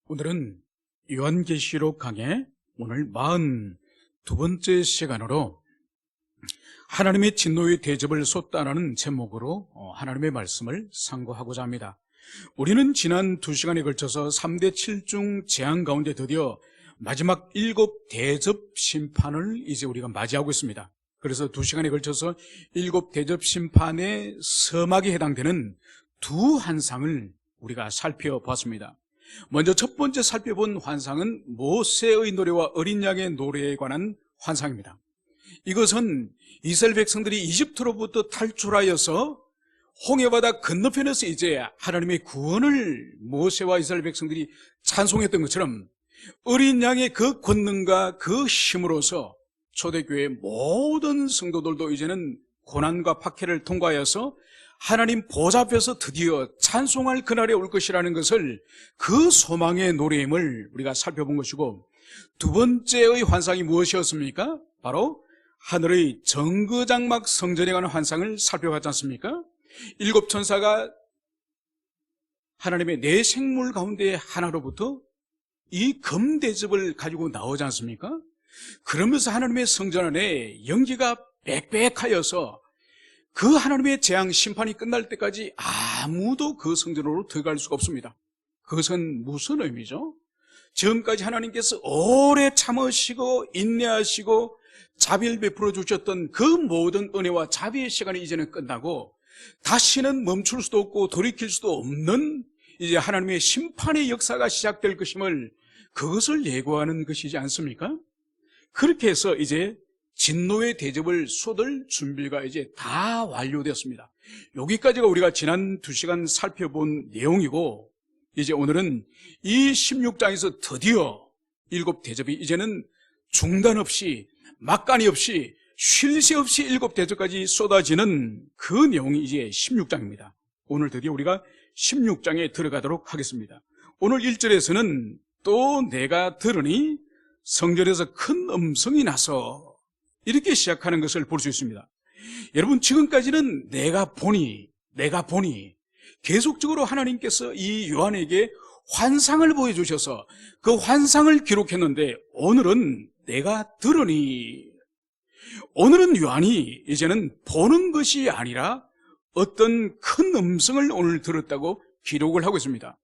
오늘은 요한계시록 강의 오늘 42번째 시간으로 하나님의 진노의 대접을 쏟다라는 제목으로 하나님의 말씀을 상고하고자 합니다. 우리는 지난 2시간에 걸쳐서 3대 7중 재앙 가운데 드디어 마지막 7 대접 심판을 이제 우리가 맞이하고 있습니다. 그래서 2시간에 걸쳐서 7 대접 심판의 서막에 해당되는 두 환상을 우리가 살펴봤습니다. 먼저 첫 번째 살펴본 환상은 모세의 노래와 어린 양의 노래에 관한 환상입니다. 이것은 이스라엘 백성들이 이집트로부터 탈출하여서 홍해바다 건너편에서 이제 하나님의 구원을 모세와 이스라엘 백성들이 찬송했던 것처럼 어린 양의 그 권능과 그 힘으로서 초대교회의 모든 성도들도 이제는 고난과 박해를 통과하여서 하나님 보좌 앞에서 드디어 찬송할 그날에 올 것이라는 것을 그 소망의 노래임을 우리가 살펴본 것이고, 두 번째의 환상이 무엇이었습니까? 바로 하늘의 정거장막 성전에 관한 환상을 살펴봤지 않습니까? 7 천사가 하나님의 네 생물 가운데 하나로부터 이 금대접을 가지고 나오지 않습니까? 그러면서 하나님의 성전 안에 연기가 빽빽하여서 그 하나님의 재앙 심판이 끝날 때까지 아무도 그 성전으로 들어갈 수가 없습니다. 그것은 무슨 의미죠? 지금까지 하나님께서 오래 참으시고 인내하시고 자비를 베풀어 주셨던 그 모든 은혜와 자비의 시간이 이제는 끝나고 다시는 멈출 수도 없고 돌이킬 수도 없는 이제 하나님의 심판의 역사가 시작될 것임을, 그것을 예고하는 것이지 않습니까? 그렇게 해서 이제 진노의 대접을 쏟을 준비가 이제 다 완료되었습니다. 여기까지가 우리가 지난 2시간 살펴본 내용이고, 이제 오늘은 이 16장에서 드디어 7 대접이 이제는 중단 없이 막간이 없이 쉴 새 없이 7 대접까지 쏟아지는 그 내용이 이제 16장입니다. 오늘 드디어 우리가 16장에 들어가도록 하겠습니다. 오늘 1절에서는 또 내가 들으니 성전에서 큰 음성이 나서, 이렇게 시작하는 것을 볼 수 있습니다. 여러분, 지금까지는 내가 보니 계속적으로 하나님께서 이 요한에게 환상을 보여주셔서 그 환상을 기록했는데, 오늘은 내가 들으니, 오늘은 요한이 이제는 보는 것이 아니라 어떤 큰 음성을 오늘 들었다고 기록을 하고 있습니다.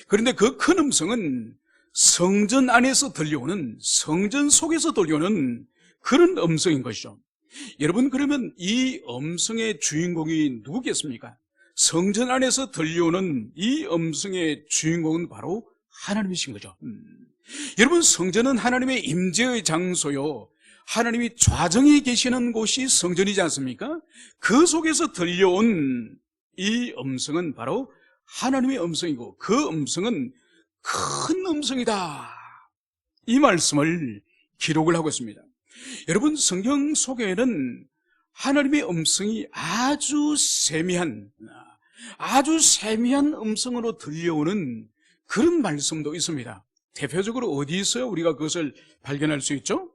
그런데 그 큰 음성은 성전 안에서 들려오는, 성전 속에서 들려오는 그런 음성인 것이죠. 여러분, 그러면 이 음성의 주인공이 누구겠습니까? 성전 안에서 들려오는 이 음성의 주인공은 바로 하나님이신 거죠. 여러분, 성전은 하나님의 임재의 장소요, 하나님이 좌정에 계시는 곳이 성전이지 않습니까? 그 속에서 들려온 이 음성은 바로 하나님의 음성이고, 그 음성은 큰 음성이다, 이 말씀을 기록을 하고 있습니다. 여러분, 성경 속에는 하나님의 음성이 아주 세미한 음성으로 들려오는 그런 말씀도 있습니다. 대표적으로 어디서 우리가 그것을 발견할 수 있죠?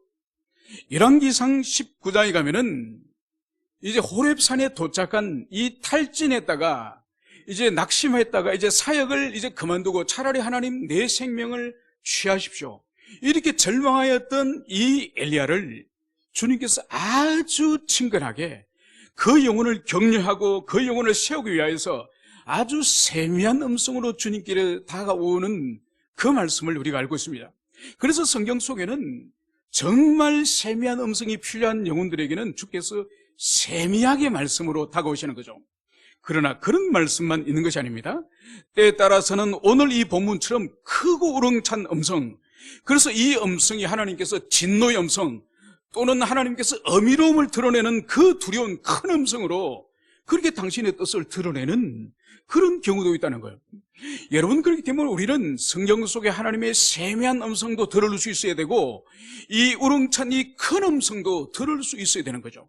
열왕기상 19장에 가면은 이제 호렙산에 도착한 이 탈진했다가 이제 낙심했다가 이제 사역을 이제 그만두고 차라리 하나님 내 생명을 취하십시오, 이렇게 절망하였던 이 엘리야를 주님께서 아주 친근하게 그 영혼을 격려하고 그 영혼을 세우기 위하여서 아주 세미한 음성으로 주님께 다가오는 그 말씀을 우리가 알고 있습니다. 그래서 성경 속에는 정말 세미한 음성이 필요한 영혼들에게는 주께서 세미하게 말씀으로 다가오시는 거죠. 그러나 그런 말씀만 있는 것이 아닙니다. 때에 따라서는 오늘 이 본문처럼 크고 우렁찬 음성, 그래서 이 음성이 하나님께서 진노의 음성 또는 하나님께서 어미로움을 드러내는 그 두려운 큰 음성으로 그렇게 당신의 뜻을 드러내는 그런 경우도 있다는 거예요. 여러분, 그렇기 때문에 우리는 성경 속에 하나님의 세미한 음성도 들을 수 있어야 되고, 이 우렁찬 이 큰 음성도 들을 수 있어야 되는 거죠.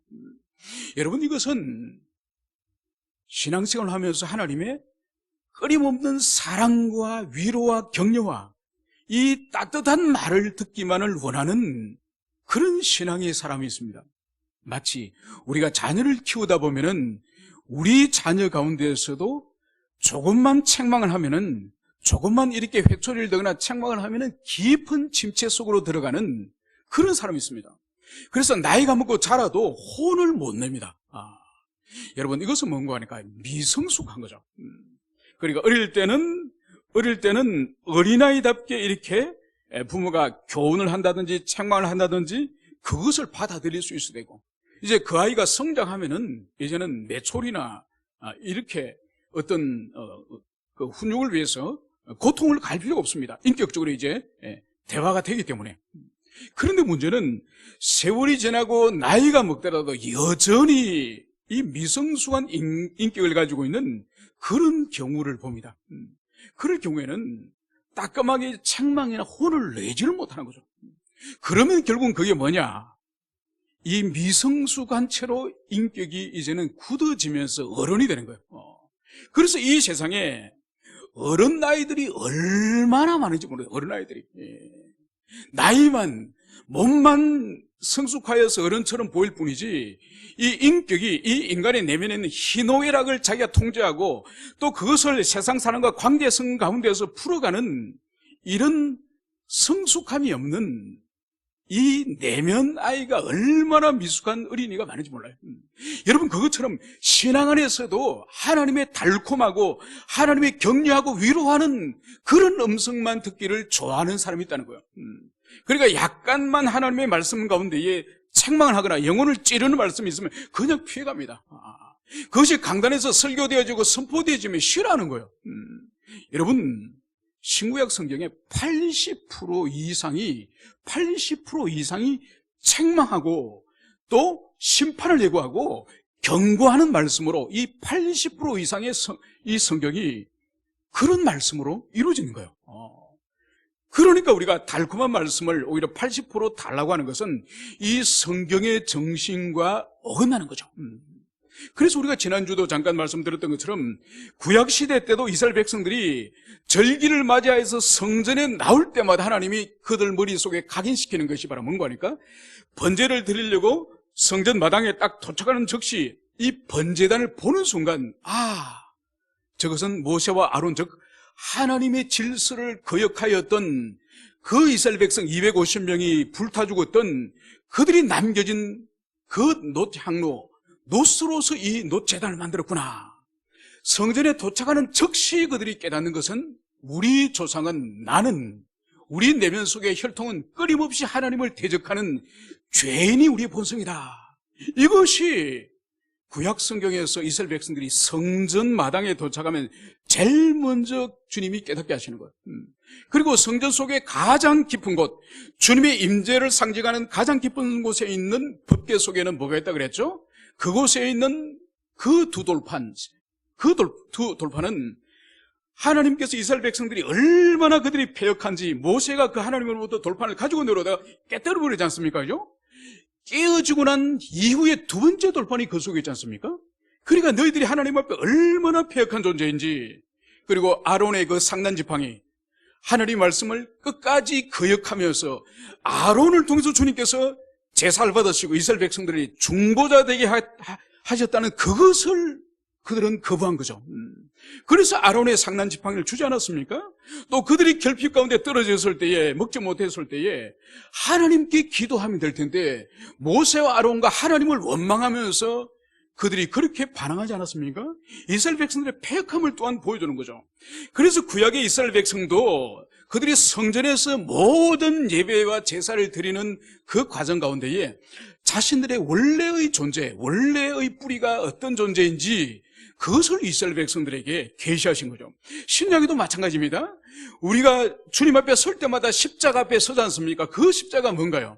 여러분, 이것은 신앙생활을 하면서 하나님의 끊임없는 사랑과 위로와 격려와 이 따뜻한 말을 듣기만을 원하는 그런 신앙의 사람이 있습니다. 마치 우리가 자녀를 키우다 보면은 우리 자녀 가운데에서도 조금만 책망을 하면은 조금만 이렇게 회초리를 들거나 책망을 하면은 깊은 침체 속으로 들어가는 그런 사람이 있습니다. 그래서 나이가 먹고 자라도 혼을 못 냅니다. 여러분, 이것은 뭔가 하니까 미성숙한 거죠. 그러니까 어릴 때는 어린아이답게 이렇게 부모가 교훈을 한다든지 책망을 한다든지 그것을 받아들일 수 있어야 되고, 이제 그 아이가 성장하면은 이제는 매초리나 이렇게 어떤 그 훈육을 위해서 고통을 가할 필요가 없습니다. 인격적으로 이제 대화가 되기 때문에. 그런데 문제는 세월이 지나고 나이가 먹더라도 여전히 이 미성숙한 인격을 가지고 있는 그런 경우를 봅니다. 그럴 경우에는 따끔하게 책망이나 혼을 내지를 못하는 거죠. 그러면 결국은 그게 뭐냐? 이 미성숙한 채로 인격이 이제는 굳어지면서 어른이 되는 거예요. 그래서 이 세상에 어른 나이들이 얼마나 많은지 모르겠어요. 어른 나이들이. 나이만, 몸만 성숙하여서 어른처럼 보일 뿐이지, 이 인격이, 이 인간의 내면에 있는 희노애락을 자기가 통제하고 또 그것을 세상 사람과 관계성 가운데서 풀어가는 이런 성숙함이 없는 이 내면 아이가 얼마나 미숙한 어린이가 많은지 몰라요. 여러분, 그것처럼 신앙 안에서도 하나님의 달콤하고 하나님의 격려하고 위로하는 그런 음성만 듣기를 좋아하는 사람이 있다는 거예요. 그러니까 약간만 하나님의 말씀 가운데에 책망을 하거나 영혼을 찌르는 말씀이 있으면 그냥 피해갑니다. 그것이 강단에서 설교되어지고 선포되어지면 싫어하는 거예요. 여러분, 신구약 성경의 80% 이상이 책망하고 또 심판을 예고하고 경고하는 말씀으로 이 80% 이상의 이 성경이 그런 말씀으로 이루어지는 거예요. 그러니까 우리가 달콤한 말씀을 오히려 80% 달라고 하는 것은 이 성경의 정신과 어긋나는 거죠. 그래서 우리가 지난주도 잠깐 말씀드렸던 것처럼 구약시대 때도 이스라엘 백성들이 절기를 맞이해서 성전에 나올 때마다 하나님이 그들 머릿속에 각인시키는 것이 바로 뭔가 하니까, 번제를 드리려고 성전 마당에 딱 도착하는 즉시 이 번제단을 보는 순간, 저것은 모세와 아론, 즉 하나님의 질서를 거역하였던 그 이스라엘 백성 250명이 불타 죽었던 그들이 남겨진 그 놋향로, 놋으로서 이 놋제단을 만들었구나. 성전에 도착하는 즉시 그들이 깨닫는 것은 우리 조상은, 나는, 우리 내면 속의 혈통은 끊임없이 하나님을 대적하는 죄인이 우리의 본성이다. 이것이 구약 성경에서 이스라엘 백성들이 성전 마당에 도착하면 제일 먼저 주님이 깨닫게 하시는 거예요. 그리고 성전 속의 가장 깊은 곳, 주님의 임재를 상징하는 가장 깊은 곳에 있는 법궤 속에는 뭐가 있다 그랬죠? 그곳에 있는 그 두 돌판, 두 돌판은 하나님께서 이스라엘 백성들이 얼마나 그들이 패역한지 모세가 그 하나님으로부터 돌판을 가지고 내려오다가 깨뜨려 버리지 않습니까? 그죠? 깨어지고 난 이후에 두 번째 돌판이 그 속에 있지 않습니까? 그러니까 너희들이 하나님 앞에 얼마나 패역한 존재인지, 그리고 아론의 그 상단지팡이, 하나님 말씀을 끝까지 거역하면서 아론을 통해서 주님께서 제사를 받으시고 이스라엘 백성들이 중보자 되게 하셨다는 그것을 그들은 거부한 거죠. 그래서 아론의 상단지팡이를 주지 않았습니까? 또 그들이 결핍 가운데 떨어졌을 때에, 먹지 못했을 때에 하나님께 기도하면 될 텐데 모세와 아론과 하나님을 원망하면서 그들이 그렇게 반항하지 않았습니까? 이스라엘 백성들의 패역함을 또한 보여주는 거죠. 그래서 구약의 이스라엘 백성도 그들이 성전에서 모든 예배와 제사를 드리는 그 과정 가운데에 자신들의 원래의 존재, 원래의 뿌리가 어떤 존재인지 그것을 이스라엘 백성들에게 계시하신 거죠. 신약에도 마찬가지입니다. 우리가 주님 앞에 설 때마다 십자가 앞에 서지 않습니까? 그 십자가 뭔가요?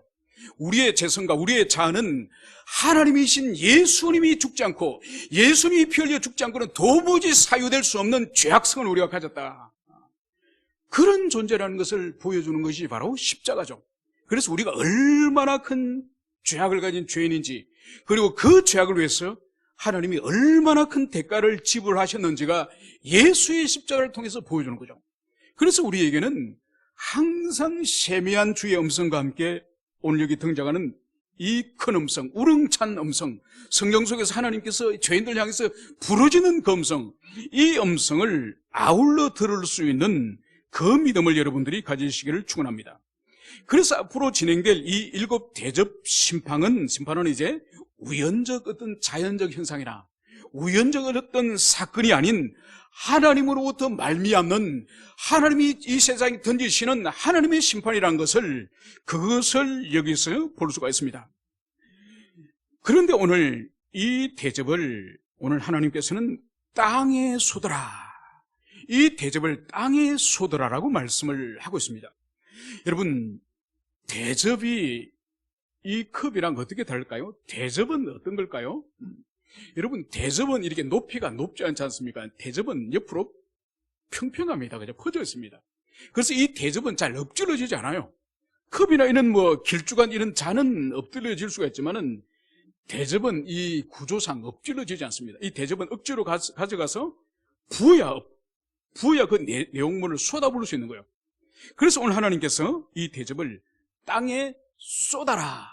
우리의 재성과 우리의 자아는 하나님이신 예수님이 죽지 않고, 예수님이 피 흘려 죽지 않고는 도무지 사유될 수 없는 죄악성을 우리가 가졌다. 그런 존재라는 것을 보여주는 것이 바로 십자가죠. 그래서 우리가 얼마나 큰 죄악을 가진 죄인인지, 그리고 그 죄악을 위해서 하나님이 얼마나 큰 대가를 지불하셨는지가 예수의 십자가를 통해서 보여주는 거죠. 그래서 우리에게는 항상 세미한 주의 음성과 함께 오늘 여기 등장하는 이 큰 음성, 우렁찬 음성, 성경 속에서 하나님께서 죄인들 향해서 부르짖는 그 음성, 이 음성을 아울러 들을 수 있는 그 믿음을 여러분들이 가지시기를 축원합니다. 그래서 앞으로 진행될 이 7 대접 심판은 이제 우연적 어떤 자연적 현상이나 우연적 어떤 사건이 아닌 하나님으로부터 말미암는 하나님이 이 세상에 던지시는 하나님의 심판이라는 것을 그것을 여기서 볼 수가 있습니다. 그런데 오늘 이 대접을 오늘 하나님께서는 땅에 쏟아라, 이 대접을 땅에 쏟아라라고 말씀을 하고 있습니다. 여러분, 대접이 이 컵이랑 어떻게 다를까요? 대접은 어떤 걸까요? 여러분, 대접은 이렇게 높이가 높지 않지 않습니까? 대접은 옆으로 평평합니다. 그죠? 퍼져 있습니다. 그래서 이 대접은 잘 엎질러지지 않아요. 컵이나 이런 길쭉한 이런 잔은 엎질러질 수가 있지만은 대접은 이 구조상 엎질러지지 않습니다. 이 대접은 억지로 가져가서 부어야 그 내용물을 쏟아부을 수 있는 거예요. 그래서 오늘 하나님께서 이 대접을 땅에 쏟아라,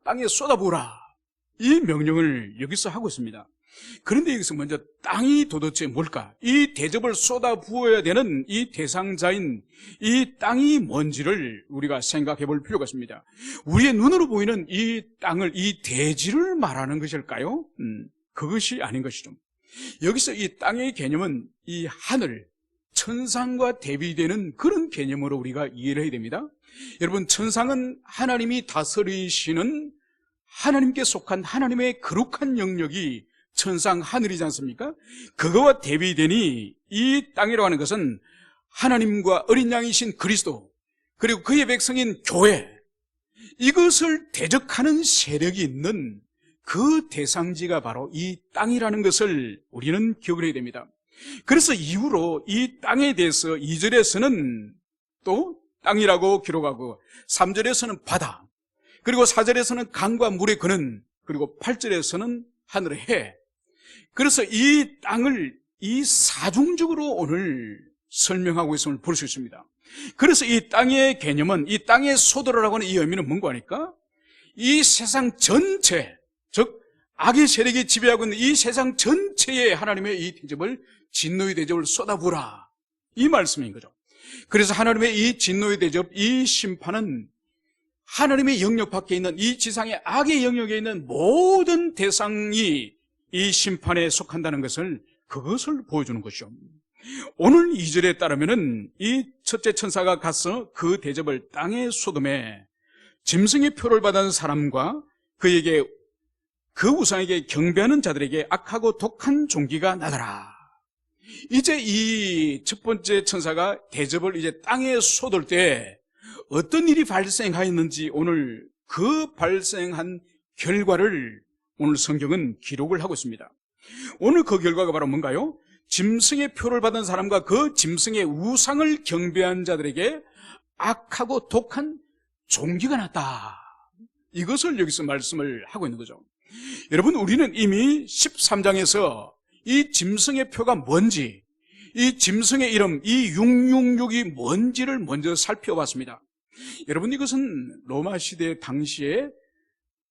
땅에 쏟아부으라, 이 명령을 여기서 하고 있습니다. 그런데 여기서 먼저 땅이 도대체 뭘까? 이 대접을 쏟아 부어야 되는 이 대상자인 이 땅이 뭔지를 우리가 생각해 볼 필요가 있습니다. 우리의 눈으로 보이는 이 땅을, 이 대지를 말하는 것일까요? 그것이 아닌 것이죠. 여기서 이 땅의 개념은 이 하늘, 천상과 대비되는 그런 개념으로 우리가 이해를 해야 됩니다. 여러분, 천상은 하나님이 다스리시는 하나님께 속한 하나님의 거룩한 영역이 천상 하늘이지 않습니까? 그거와 대비되니 이 땅이라고 하는 것은 하나님과 어린 양이신 그리스도, 그리고 그의 백성인 교회, 이것을 대적하는 세력이 있는 그 대상지가 바로 이 땅이라는 것을 우리는 기억을 해야 됩니다. 그래서 이후로 이 땅에 대해서 2절에서는 또 땅이라고 기록하고 3절에서는 바다, 그리고 4절에서는 강과 물의 근원, 그리고 8절에서는 하늘의 해. 그래서 이 땅을 이 사중적으로 오늘 설명하고 있음을 볼 수 있습니다. 그래서 이 땅의 개념은, 이 땅의 소도라고 하는 이 의미는 뭔가 하니까 이 세상 전체, 즉 악의 세력이 지배하고 있는 이 세상 전체에 하나님의 이 대접을, 진노의 대접을 쏟아부으라, 이 말씀인 거죠. 그래서 하나님의 이 진노의 대접, 이 심판은 하나님의 영역 밖에 있는 이 지상의 악의 영역에 있는 모든 대상이 이 심판에 속한다는 것을, 그것을 보여주는 것이죠. 오늘 2절에 따르면은 이 첫째 천사가 가서 그 대접을 땅에 쏟음에 짐승의 표를 받은 사람과 그에게, 그 우상에게 경배하는 자들에게 악하고 독한 종기가 나더라. 이제 이 첫 번째 천사가 대접을 이제 땅에 쏟을 때 어떤 일이 발생하였는지, 오늘 그 발생한 결과를 오늘 성경은 기록을 하고 있습니다. 오늘 그 결과가 바로 뭔가요? 짐승의 표를 받은 사람과 그 짐승의 우상을 경배한 자들에게 악하고 독한 종기가 났다. 이것을 여기서 말씀을 하고 있는 거죠. 여러분, 우리는 이미 13장에서 이 짐승의 표가 뭔지, 이 짐승의 이름, 이 666이 뭔지를 먼저 살펴봤습니다. 여러분, 이것은 로마 시대 당시에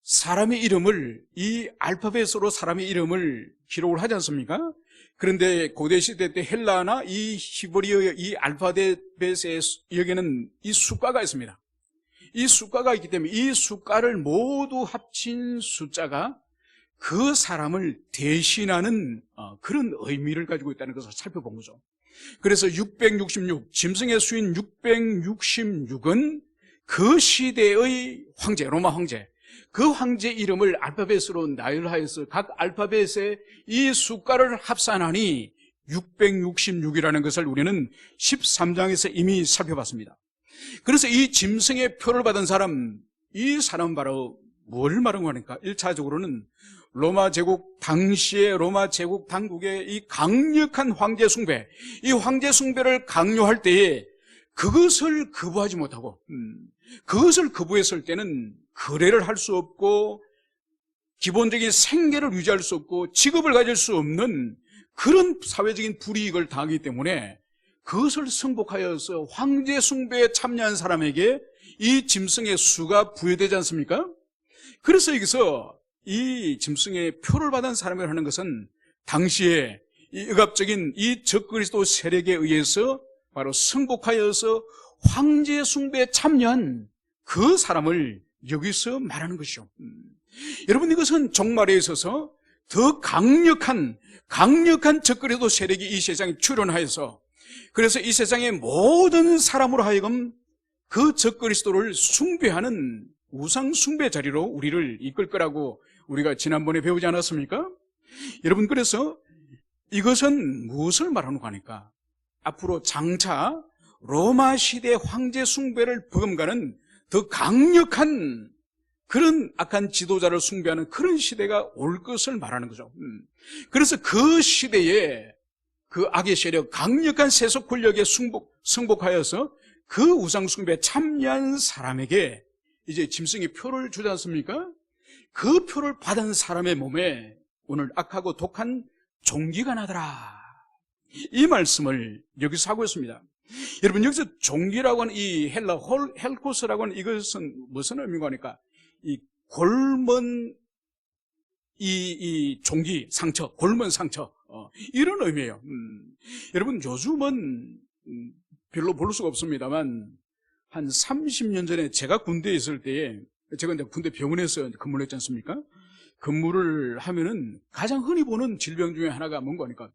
사람의 이름을, 이 알파벳으로 사람의 이름을 기록을 하지 않습니까? 그런데 고대 시대 때 헬라나 이 히브리어 이 알파벳의 여기에는 이 숫가가 있습니다. 이 숫가가 있기 때문에 이 숫가를 모두 합친 숫자가 그 사람을 대신하는 그런 의미를 가지고 있다는 것을 살펴본 거죠. 그래서 666, 짐승의 수인 666은 그 시대의 황제, 로마 황제, 그 황제 이름을 알파벳으로 나열하여서 각 알파벳에 이 숫가를 합산하니 666이라는 것을 우리는 13장에서 이미 살펴봤습니다. 그래서 이 짐승의 표를 받은 사람, 이 사람은 바로 뭘 말하는 거니까 1차적으로는 로마 제국 당시의 로마 제국 당국의 이 강력한 황제 숭배, 이 황제 숭배를 강요할 때에 그것을 거부하지 못하고, 그것을 거부했을 때는 거래를 할 수 없고 기본적인 생계를 유지할 수 없고 직업을 가질 수 없는 그런 사회적인 불이익을 당하기 때문에 그것을 승복하여서 황제 숭배에 참여한 사람에게 이 짐승의 수가 부여되지 않습니까? 그래서 여기서 이 짐승의 표를 받은 사람이라고 하는 것은 당시에 이 억압적인 이 적그리스도 세력에 의해서 바로 승복하여서 황제 숭배에 참여한 그 사람을 여기서 말하는 것이죠. 여러분, 이것은 종말에 있어서 더 강력한 적그리스도 세력이 이 세상에 출현하여서, 그래서 이 세상의 모든 사람으로 하여금 그 적그리스도를 숭배하는 우상 숭배 자리로 우리를 이끌 거라고 우리가 지난번에 배우지 않았습니까? 여러분, 그래서 이것은 무엇을 말하는 거니까 앞으로 장차 로마 시대 황제 숭배를 버금가는 더 강력한 그런 악한 지도자를 숭배하는 그런 시대가 올 것을 말하는 거죠. 그래서 그 시대에 그 악의 세력, 강력한 세속 권력에 승복하여서 그 우상 숭배에 참여한 사람에게 이제 짐승의 표를 주지 않습니까? 그 표를 받은 사람의 몸에 오늘 악하고 독한 종기가 나더라. 이 말씀을 여기서 하고 있습니다. 여러분, 여기서 종기라고 하는 이 헬라 헬코스라고 하는 이것은 무슨 의미가 하니까 이 골먼 이 종기 상처, 골먼 상처, 이런 의미예요. 여러분, 요즘은 별로 볼 수가 없습니다만 한 30년 전에 제가 군대에 있을 때에, 제가 이제 군대 병원에서 근무를 했지 않습니까? 근무를 하면은 가장 흔히 보는 질병 중에 하나가 뭔가 하니까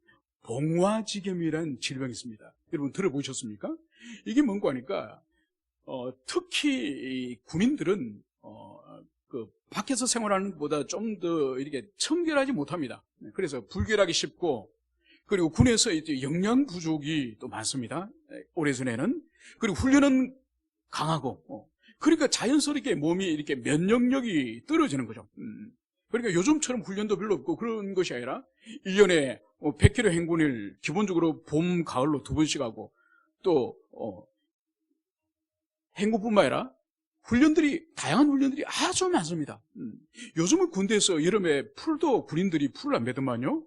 봉화지겸이라는 질병이 있습니다. 여러분 들어보셨습니까? 이게 뭔가 하니까 특히 군인들은 그 밖에서 생활하는 것보다 좀 더 이렇게 청결하지 못합니다. 그래서 불결하기 쉽고, 그리고 군에서 이제 영양 부족이 또 많습니다. 오래전에는. 그리고 훈련은 강하고, 그러니까 자연스럽게 몸이 이렇게 면역력이 떨어지는 거죠. 그러니까 요즘처럼 훈련도 별로 없고 그런 것이 아니라 1년에 100km 행군을 기본적으로 봄, 가을로 2번씩 하고, 또 행군뿐만 아니라 다양한 훈련들이 아주 많습니다. 요즘은 군대에서 여름에 풀도 군인들이 풀을 안 매더만요.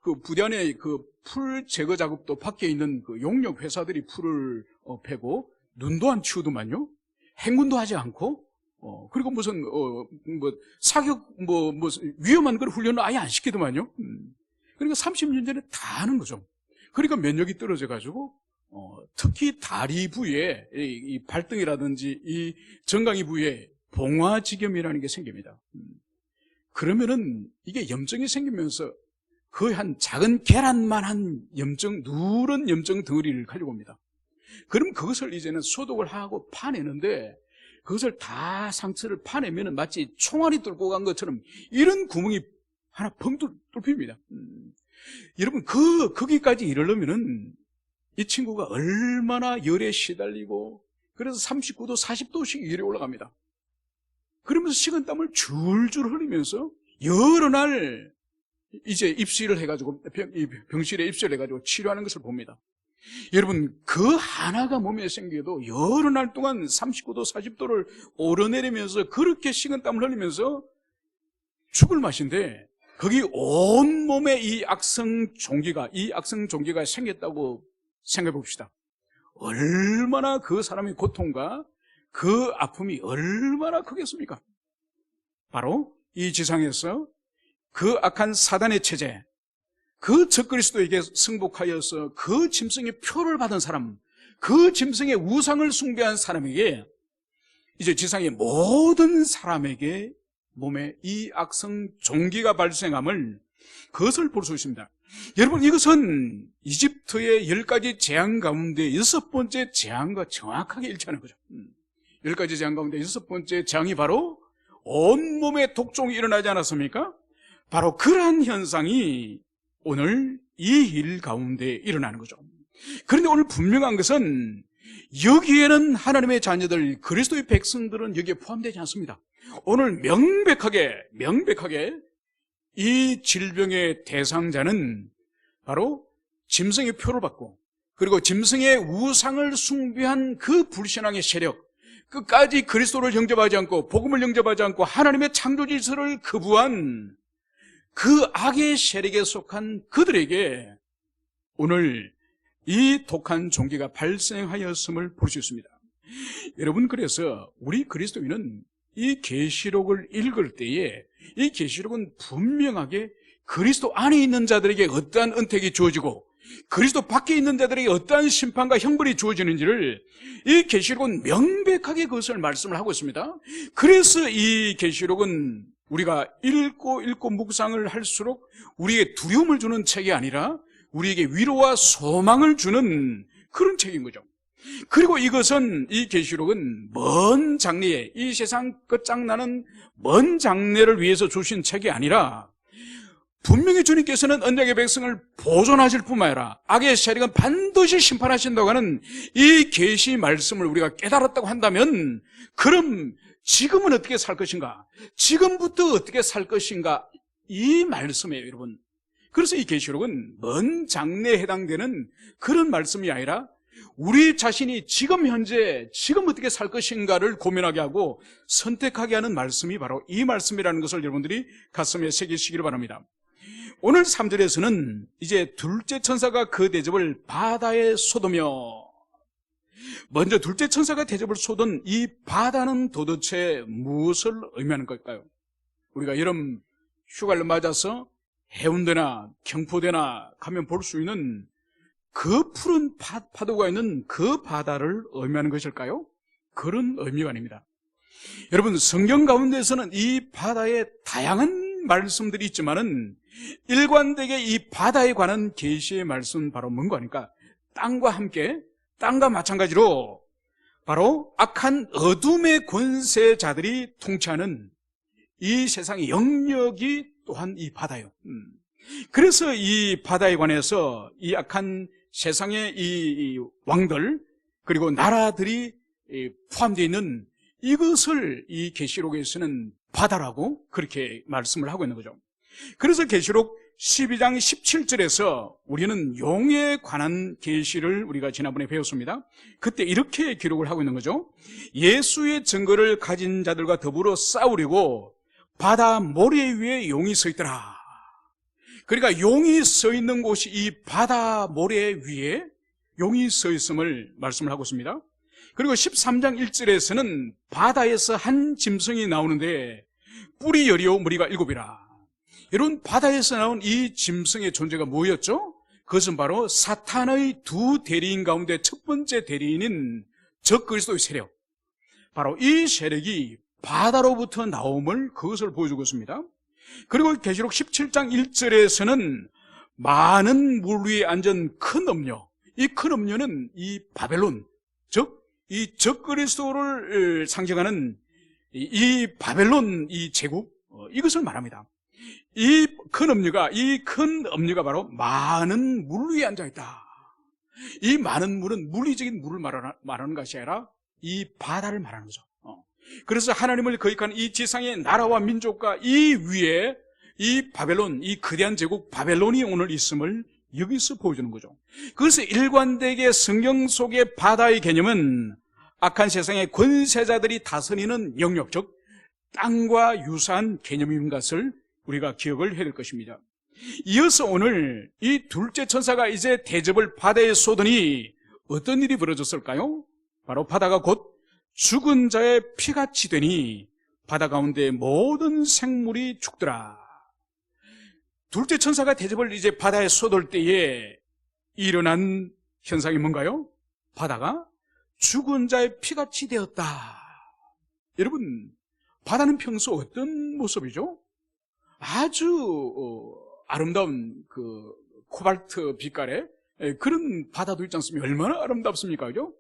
그 부대 안에 그 풀 제거 작업도 밖에 있는 그 용역 회사들이 풀을 패고, 눈도 안 치우더만요. 행군도 하지 않고, 그리고 무슨 사격 위험한 걸 훈련을 아예 안 시키더만요. 그러니까 30년 전에 다 하는 거죠. 그러니까 면역이 떨어져 가지고 특히 다리 부위에 이 발등이라든지 이 정강이 부위에 봉화지겸이라는 게 생깁니다. 그러면은 이게 염증이 생기면서 거의 한 작은 계란만한 염증, 누런 염증 덩어리를 가지고 옵니다. 그럼 그것을 이제는 소독을 하고 파내는데, 그것을 다 상처를 파내면은 마치 총알이 뚫고 간 것처럼 이런 구멍이 하나 펑 뚫힙니다. 여러분, 거기까지 이르려면은 이 친구가 얼마나 열에 시달리고, 그래서 39도, 40도씩 열이 올라갑니다. 그러면서 식은땀을 줄줄 흘리면서 여러 날 이제 입시를 해가지고, 병실에 입시를 해가지고 치료하는 것을 봅니다. 여러분, 그 하나가 몸에 생겨도 여러 날 동안 39도, 40도를 오르내리면서 그렇게 식은땀을 흘리면서 죽을 맛인데, 거기 온 몸에 이 악성 종기가 생겼다고 생각해 봅시다. 얼마나 그 사람의 고통과 그 아픔이 얼마나 크겠습니까? 바로 이 지상에서 그 악한 사단의 체제, 그 적그리스도에게 승복하여서 그 짐승의 표를 받은 사람, 그 짐승의 우상을 숭배한 사람에게, 이제 지상의 모든 사람에게 몸에 이 악성 종기가 발생함을, 그것을 볼 수 있습니다. 여러분, 이것은 이집트의 10가지 재앙 가운데 6번째 재앙과 정확하게 일치하는 거죠. 10가지 재앙 가운데 6번째 재앙이 바로 온몸에 독종이 일어나지 않았습니까? 바로 그러한 현상이 오늘 이 일 가운데 일어나는 거죠. 그런데 오늘 분명한 것은 여기에는 하나님의 자녀들, 그리스도의 백성들은 여기에 포함되지 않습니다. 오늘 명백하게 이 질병의 대상자는 바로 짐승의 표를 받고, 그리고 짐승의 우상을 숭배한 그 불신앙의 세력, 끝까지 그리스도를 영접하지 않고 복음을 영접하지 않고 하나님의 창조 질서를 거부한 그 악의 세력에 속한 그들에게 오늘 이 독한 종기가 발생하였음을 볼 수 있습니다. 여러분, 그래서 우리 그리스도인은 이 계시록을 읽을 때에 이 계시록은 분명하게 그리스도 안에 있는 자들에게 어떠한 은택이 주어지고 그리스도 밖에 있는 자들에게 어떠한 심판과 형벌이 주어지는지를 이 계시록은 명백하게 그것을 말씀을 하고 있습니다. 그래서 이 계시록은 우리가 읽고 묵상을 할수록 우리에게 두려움을 주는 책이 아니라 우리에게 위로와 소망을 주는 그런 책인 거죠. 그리고 이것은, 이 계시록은 먼 장래에, 이 세상 끝장나는 먼 장래를 위해서 주신 책이 아니라 분명히 주님께서는 언약의 백성을 보존하실 뿐만 아니라 악의 세력은 반드시 심판하신다고 하는 이 계시 말씀을 우리가 깨달았다고 한다면, 그럼 지금은 어떻게 살 것인가? 지금부터 어떻게 살 것인가? 이 말씀이에요, 여러분. 그래서 이 계시록은 먼 장래에 해당되는 그런 말씀이 아니라 우리 자신이 지금 현재, 지금 어떻게 살 것인가를 고민하게 하고 선택하게 하는 말씀이 바로 이 말씀이라는 것을 여러분들이 가슴에 새기시기를 바랍니다. 오늘 3절에서는 이제 둘째 천사가 그 대접을 바다에 쏟으며, 먼저 둘째 천사가 대접을 쏟은 이 바다는 도대체 무엇을 의미하는 걸까요? 우리가 여름 휴가를 맞아서 해운대나 경포대나 가면 볼 수 있는 그 푸른 파도가 있는 그 바다를 의미하는 것일까요? 그런 의미가 아닙니다. 여러분, 성경 가운데서는 이 바다에 다양한 말씀들이 있지만은 일관되게 이 바다에 관한 계시의 말씀은 바로 뭔가 하니까 땅과 함께, 땅과 마찬가지로 바로 악한 어둠의 권세자들이 통치하는 이 세상의 영역이 또한 이 바다예요. 그래서 이 바다에 관해서 이 악한 세상의 이 왕들 그리고 나라들이 포함되어 있는 이것을 이 계시록에서는 바다라고 그렇게 말씀을 하고 있는 거죠. 그래서 계시록 12장 17절에서 우리는 용에 관한 계시를 우리가 지난번에 배웠습니다. 그때 이렇게 기록을 하고 있는 거죠. 예수의 증거를 가진 자들과 더불어 싸우려고 바다 모래 위에 용이 서 있더라. 그러니까 용이 서 있는 곳이 이 바다 모래 위에 용이 서 있음을 말씀을 하고 있습니다. 그리고 13장 1절에서는 바다에서 한 짐승이 나오는데 뿔이 여리오 머리가 7이라. 여러분, 바다에서 나온 이 짐승의 존재가 뭐였죠? 그것은 바로 사탄의 두 대리인 가운데 첫 번째 대리인인 적그리스도의 세력, 바로 이 세력이 바다로부터 나옴을, 그것을 보여주고 있습니다. 그리고 계시록 17장 1절에서는 많은 물 위에 앉은 큰 음녀, 이 큰 음녀는 이 바벨론, 즉 이 적그리스도를 상징하는 이 바벨론 이 제국, 이것을 말합니다. 이 큰 음녀가 바로 많은 물 위에 앉아있다. 이 많은 물은 물리적인 물을 말하는 것이 아니라 이 바다를 말하는 거죠. 그래서 하나님을 거역한 이 지상의 나라와 민족과 이 위에 이 바벨론, 이 거대한 제국 바벨론이 오늘 있음을 여기서 보여주는 거죠. 그래서 일관되게 성경 속의 바다의 개념은 악한 세상의 권세자들이 다스리는 영역, 즉 땅과 유사한 개념인 것을 우리가 기억을 해야 될 것입니다. 이어서 오늘 이 둘째 천사가 이제 대접을 바다에 쏟으니 어떤 일이 벌어졌을까요? 바로 바다가 곧 죽은 자의 피같이 되니 바다 가운데 모든 생물이 죽더라. 둘째 천사가 대접을 이제 바다에 쏟을 때에 일어난 현상이 뭔가요? 바다가 죽은 자의 피같이 되었다. 여러분, 바다는 평소 어떤 모습이죠? 아주 아름다운 그 코발트 빛깔의 그런 바다도 있지 않습니까? 얼마나 아름답습니까? 그죠?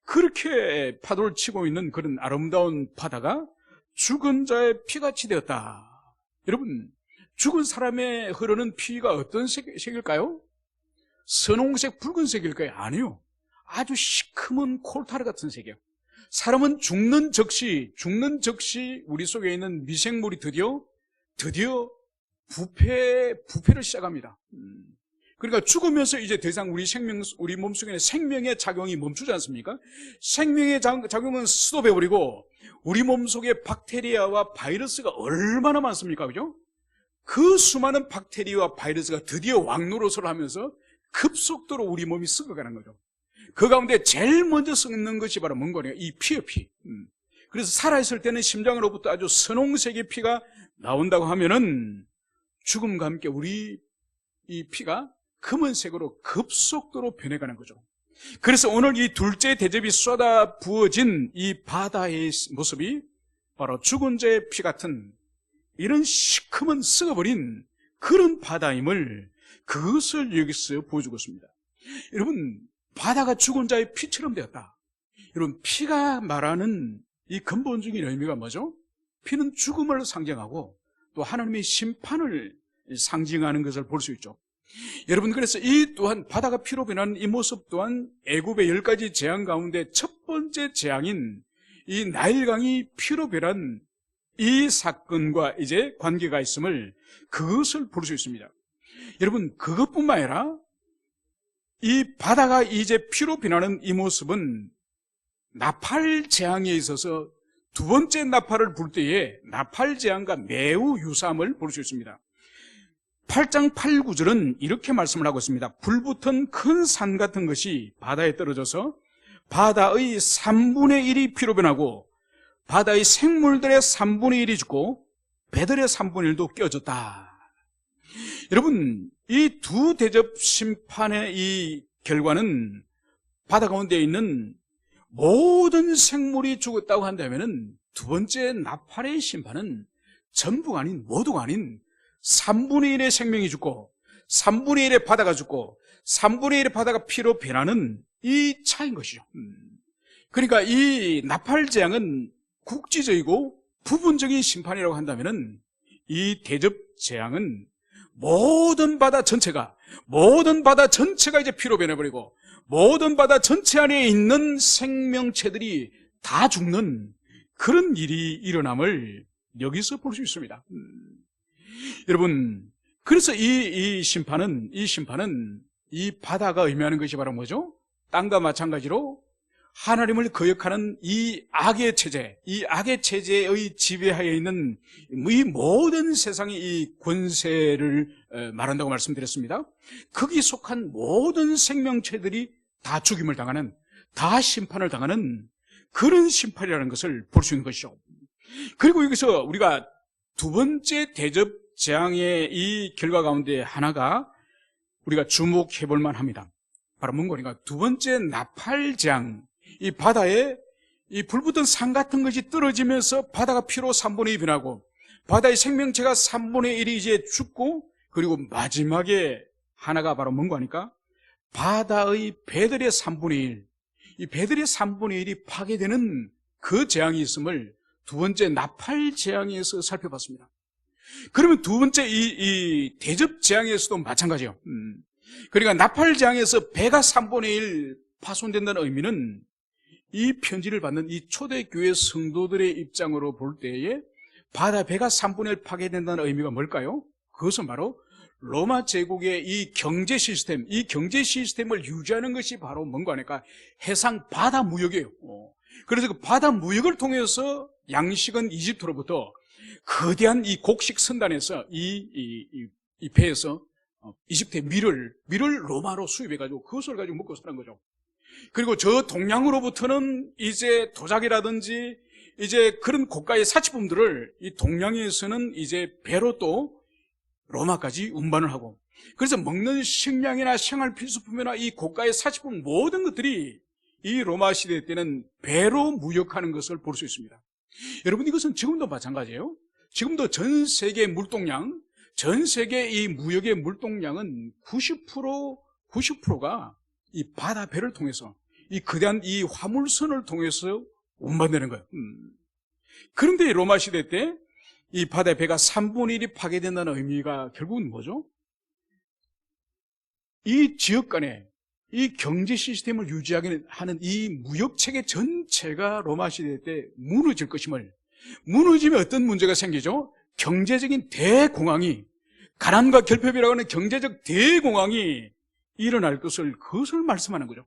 그렇게 파도를 치고 있는 그런 아름다운 바다가 죽은 자의 피같이 되었다. 여러분, 죽은 사람의 흐르는 피가 어떤 색일까요? 선홍색, 붉은색일까요? 아니요. 아주 시커먼 콜타르 같은 색이에요. 사람은 죽는 즉시 우리 속에 있는 미생물이 드디어 부패를 시작합니다. 그러니까 죽으면서 이제 더 이상 우리 몸속에 생명의 작용이 멈추지 않습니까? 생명의 작용은 스톱해버리고 우리 몸속에 박테리아와 바이러스가 얼마나 많습니까? 그죠? 그 수많은 박테리아와 바이러스가 드디어 왕노릇을 하면서 급속도로 우리 몸이 썩어가는 거죠. 그 가운데 제일 먼저 썩는 것이 바로 뭔 거냐? 이 피예요, 피. 그래서 살아있을 때는 심장으로부터 아주 선홍색의 피가 나온다고 하면은 죽음과 함께 우리 이 피가 검은색으로 급속도로 변해가는 거죠. 그래서 오늘 이 둘째 대접이 쏟아 부어진 이 바다의 모습이 바로 죽은 자의 피 같은 이런 시커먼 썩어버린 그런 바다임을 그것을 여기서 보여주고 있습니다. 여러분, 바다가 죽은 자의 피처럼 되었다. 여러분, 피가 말하는 이 근본적인 의미가 뭐죠? 피는 죽음을 상징하고 또 하나님의 심판을 상징하는 것을 볼 수 있죠. 여러분, 그래서 이 또한 바다가 피로 변하는 이 모습 또한 애굽의 10가지 재앙 가운데 첫 번째 재앙인 이 나일강이 피로 변한 이 사건과 이제 관계가 있음을 그것을 볼 수 있습니다. 여러분, 그것뿐만 아니라 이 바다가 이제 피로 변하는 이 모습은 나팔 재앙에 있어서 두 번째 나팔을 불 때에 나팔 재앙과 매우 유사함을 볼 수 있습니다. 8장 8, 9절은 이렇게 말씀을 하고 있습니다. 불붙은 큰 산 같은 것이 바다에 떨어져서 바다의 3분의 1이 피로 변하고 바다의 생물들의 3분의 1이 죽고 배들의 3분의 1도 깨어졌다. 여러분, 이 두 대접 심판의 이 결과는 바다 가운데 있는 모든 생물이 죽었다고 한다면은 두 번째 나팔의 심판은 전부가 아닌 모두가 아닌 3분의 1의 생명이 죽고 3분의 1의 바다가 죽고 3분의 1의 바다가 피로 변하는 이 차이인 것이죠. 그러니까 이 나팔 재앙은 국지적이고 부분적인 심판이라고 한다면은 이 대접 재앙은 모든 바다 전체가 이제 피로 변해버리고 모든 바다 전체 안에 있는 생명체들이 다 죽는 그런 일이 일어남을 여기서 볼 수 있습니다. 여러분, 그래서 이 심판은 이 바다가 의미하는 것이 바로 뭐죠? 땅과 마찬가지로 하나님을 거역하는 이 악의 체제의 지배하에 있는 이 모든 세상의 이 권세를 말한다고 말씀드렸습니다. 거기 속한 모든 생명체들이 다 죽임을 당하는, 다 심판을 당하는 그런 심판이라는 것을 볼 수 있는 것이죠. 그리고 여기서 우리가 두 번째 대접 재앙의 이 결과 가운데 하나가 우리가 주목해 볼 만합니다. 바로 뭔가 두 번째 나팔 재앙, 이 바다에 이 불붙은 산 같은 것이 떨어지면서 바다가 피로 3분의 2 변하고 바다의 생명체가 3분의 1이 이제 죽고, 그리고 마지막에 하나가 바로 뭔가 하니까 바다의 배들의 3분의 1, 이 배들의 3분의 1이 파괴되는 그 재앙이 있음을 두 번째 나팔 재앙에서 살펴봤습니다. 그러면 두 번째 이 대접 재앙에서도 마찬가지예요. 그러니까 나팔 재앙에서 배가 3분의 1 파손된다는 의미는 이 편지를 받는 이 초대교회 성도들의 입장으로 볼 때에 바다 배가 3분의 1 파괴된다는 의미가 뭘까요? 그것은 바로 로마 제국의 이 경제 시스템을 유지하는 것이 바로 뭔가 하니까 해상 바다 무역이에요. 그래서 그 바다 무역을 통해서 양식은 이집트로부터 거대한 이 곡식 선단에서 이 배에서 이집트의 밀을 로마로 수입해가지고 그것을 가지고 먹고 살는 거죠. 그리고 저 동양으로부터는 이제 도자기라든지 이제 그런 고가의 사치품들을 이 동양에서는 이제 배로 또 로마까지 운반을 하고, 그래서 먹는 식량이나 생활 필수품이나 이 고가의 사치품 모든 것들이 이 로마 시대 때는 배로 무역하는 것을 볼 수 있습니다. 여러분, 이것은 지금도 마찬가지예요. 지금도 전 세계 물동량, 전 세계 이 무역의 물동량은 90%가 이 바다 배를 통해서 이 거대한 이 화물선을 통해서 운반되는 거예요. 그런데 로마 시대 때 이 바다 배가 3분의 1이 파괴된다는 의미가 결국은 뭐죠? 이 지역 간에 이 경제 시스템을 유지하는 이 무역체계 전체가 로마 시대 때 무너질 것임을, 무너지면 어떤 문제가 생기죠? 경제적인 대공황이, 가난과 결핍이라고 하는 경제적 대공황이 일어날 것을, 그것을 말씀하는 거죠.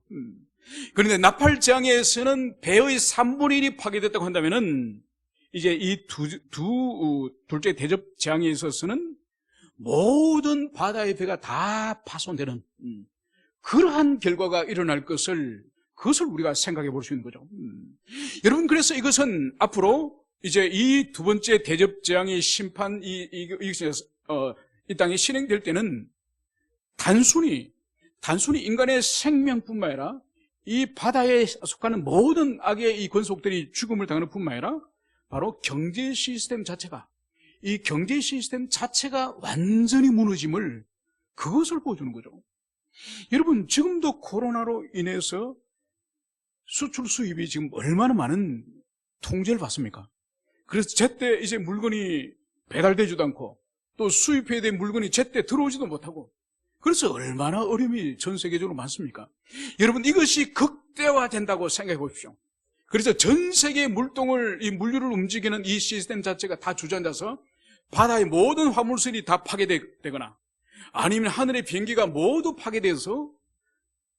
그런데 나팔 재앙에서는 배의 3분의 1이 파괴됐다고 한다면은 이제 이 둘째 대접 재앙에 있어서는 모든 바다의 배가 다 파손되는 그러한 결과가 일어날 것을 그것을 우리가 생각해 볼 수 있는 거죠. 여러분, 그래서 이것은 앞으로 이제 이 두 번째 대접 재앙의 심판, 이 땅에 실행될 때는 단순히 인간의 생명뿐만 아니라 이 바다에 속하는 모든 악의 이 권속들이 죽음을 당하는 뿐만 아니라 바로 경제 시스템 자체가, 이 경제 시스템 자체가 완전히 무너짐을, 그것을 보여주는 거죠. 여러분, 지금도 코로나로 인해서 수출 수입이 지금 얼마나 많은 통제를 받습니까? 그래서 제때 이제 물건이 배달되지도 않고 또 수입해야 될 물건이 제때 들어오지도 못하고, 그래서 얼마나 어려움이 전 세계적으로 많습니까? 여러분, 이것이 극대화된다고 생각해 보십시오. 그래서 전 세계의 이 물류를 움직이는 이 시스템 자체가 다 주저앉아서 바다의 모든 화물선이 다 파괴되거나 아니면 하늘의 비행기가 모두 파괴돼서,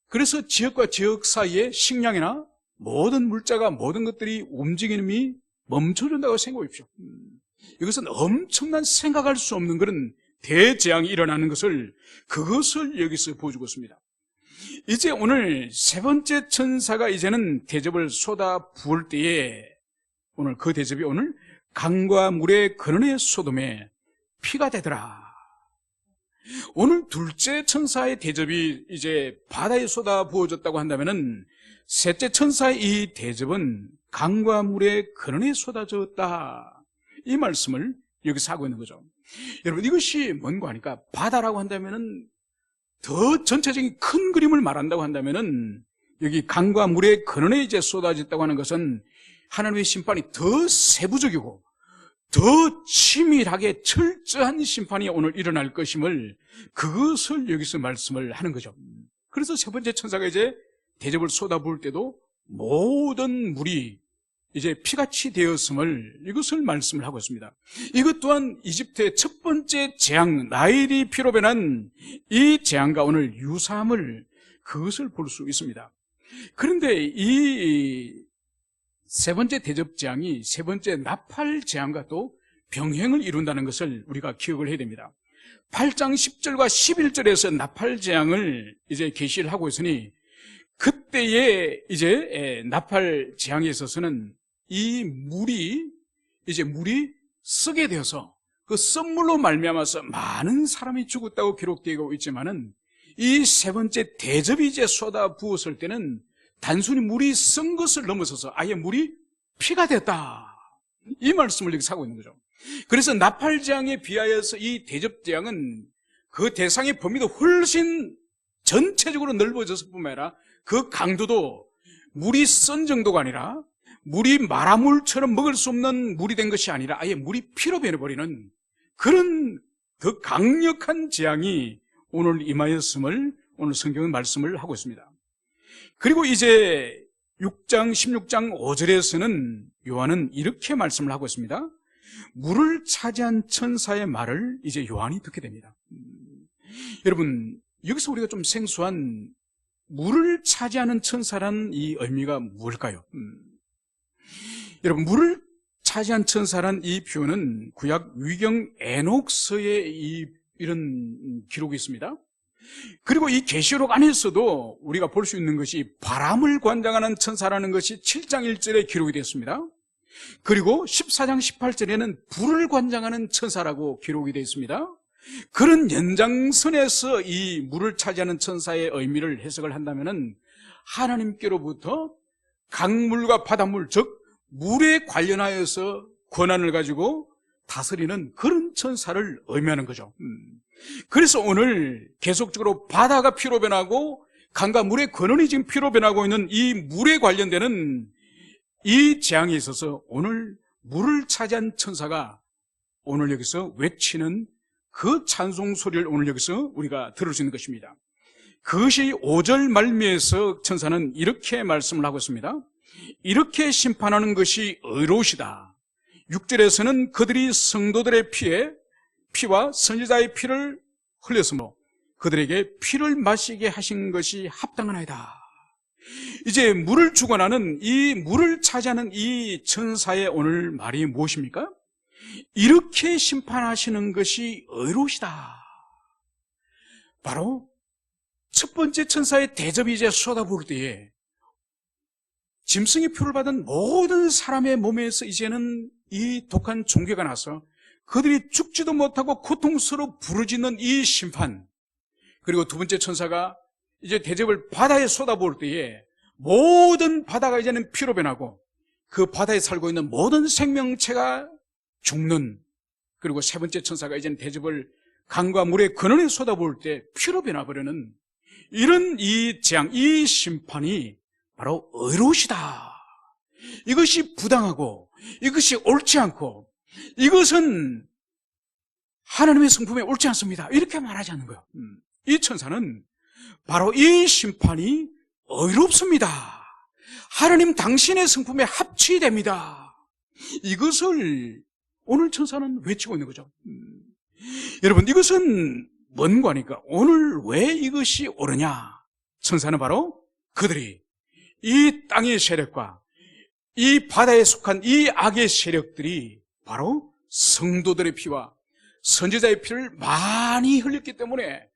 그래서 지역과 지역 사이에 식량이나 모든 물자가, 모든 것들이 움직임이 멈춰진다고 생각해 보십시오. 이것은 엄청난 생각할 수 없는 그런 대재앙이 일어나는 것을, 그것을 여기서 보여주고 있습니다. 이제 오늘 세 번째 천사가 이제는 대접을 쏟아 부을 때에, 오늘 그 대접이 오늘 강과 물의 근원의 소돔에 피가 되더라. 오늘 둘째 천사의 대접이 이제 바다에 쏟아 부어졌다고 한다면은, 셋째 천사의 이 대접은 강과 물의 근원에 쏟아졌다, 이 말씀을 여기서 하고 있는 거죠. 여러분, 이것이 뭔가 하니까, 바다라고 한다면은 더 전체적인 큰 그림을 말한다고 한다면은, 여기 강과 물의 근원에 이제 쏟아졌다고 하는 것은 하나님의 심판이 더 세부적이고 더 치밀하게 철저한 심판이 오늘 일어날 것임을, 그것을 여기서 말씀을 하는 거죠. 그래서 세 번째 천사가 이제 대접을 쏟아부을 때도 모든 물이 이제 피같이 되었음을, 이것을 말씀을 하고 있습니다. 이것 또한 이집트의 첫 번째 재앙, 나일이 피로 변한 이 재앙과 오늘 유사함을, 그것을 볼 수 있습니다. 그런데 이 세 번째 대접 재앙이 세 번째 나팔 재앙과 또 병행을 이룬다는 것을 우리가 기억을 해야 됩니다. 8장 10절과 11절에서 나팔 재앙을 이제 계시를 하고 있으니, 그때에 이제 나팔 재앙에 있어서는 이 물이 쓰게 되어서 그 썸물로 말미암아서 많은 사람이 죽었다고 기록되고 있지만은, 이 세 번째 대접이 이제 쏟아 부었을 때는 단순히 물이 쓴 것을 넘어서서 아예 물이 피가 됐다, 이 말씀을 여기서 하고 있는 거죠. 그래서 나팔 재앙에 비하여서 이 대접 재앙은 그 대상의 범위도 훨씬 전체적으로 넓어졌을 뿐만 아니라 그 강도도 물이 쓴 정도가 아니라, 물이 마라물처럼 먹을 수 없는 물이 된 것이 아니라 아예 물이 피로 변해버리는 그런 그 강력한 재앙이 오늘 임하였음을 오늘 성경은 말씀을 하고 있습니다. 그리고 이제 6장 16장 5절에서는 요한은 이렇게 말씀을 하고 있습니다. 물을 차지한 천사의 말을 이제 요한이 듣게 됩니다. 여러분, 여기서 우리가 좀 생소한 물을 차지하는 천사라는 이 의미가 뭘까요? 여러분, 물을 차지한 천사란 이 표현은 구약 위경 에녹서에 이런 기록이 있습니다. 그리고 이 계시록 안에서도 우리가 볼 수 있는 것이 바람을 관장하는 천사라는 것이 7장 1절에 기록이 되었습니다. 그리고 14장 18절에는 불을 관장하는 천사라고 기록이 되어 있습니다. 그런 연장선에서 이 물을 차지하는 천사의 의미를 해석을 한다면은, 하나님께로부터 강물과 바닷물, 즉 물에 관련하여서 권한을 가지고 다스리는 그런 천사를 의미하는 거죠. 그래서 오늘 계속적으로 바다가 피로 변하고 강과 물의 근원이 지금 피로 변하고 있는 이 물에 관련되는 이 재앙에 있어서 오늘 물을 차지한 천사가 오늘 여기서 외치는 그 찬송 소리를 오늘 여기서 우리가 들을 수 있는 것입니다. 그것이 5절 말미에서 천사는 이렇게 말씀을 하고 있습니다. 이렇게 심판하는 것이 의로우시다. 6절에서는 그들이 성도들의 피와 선지자의 피를 흘렸으므로 그들에게 피를 마시게 하신 것이 합당하나이다. 이제 물을 주관하는 이 물을 차지하는 이 천사의 오늘 말이 무엇입니까? 이렇게 심판하시는 것이 의로우시다. 바로 첫 번째 천사의 대접이 이제 쏟아부을 때에 짐승의 표를 받은 모든 사람의 몸에서 이제는 이 독한 종괴가 나서 그들이 죽지도 못하고 고통스러워 부르짖는 이 심판, 그리고 두 번째 천사가 이제 대접을 바다에 쏟아부을 때에 모든 바다가 이제는 피로 변하고 그 바다에 살고 있는 모든 생명체가 죽는, 그리고 세 번째 천사가 이제는 대접을 강과 물의 근원에 쏟아부을 때 피로 변화버리는 이런 이 재앙, 이 심판이 바로 의로우시다. 이것이 부당하고 이것이 옳지 않고 이것은 하나님의 성품에 옳지 않습니다. 이렇게 말하지 않는 거예요. 이 천사는 바로 이 심판이 의롭습니다. 하나님 당신의 성품에 합치됩니다. 이것을 오늘 천사는 외치고 있는 거죠. 여러분, 이것은 뭔가 하니까 오늘 왜 이것이 옳으냐? 천사는 바로 그들이 이 땅의 세력과 이 바다에 속한 이 악의 세력들이 바로 성도들의 피와 선지자의 피를 많이 흘렸기 때문에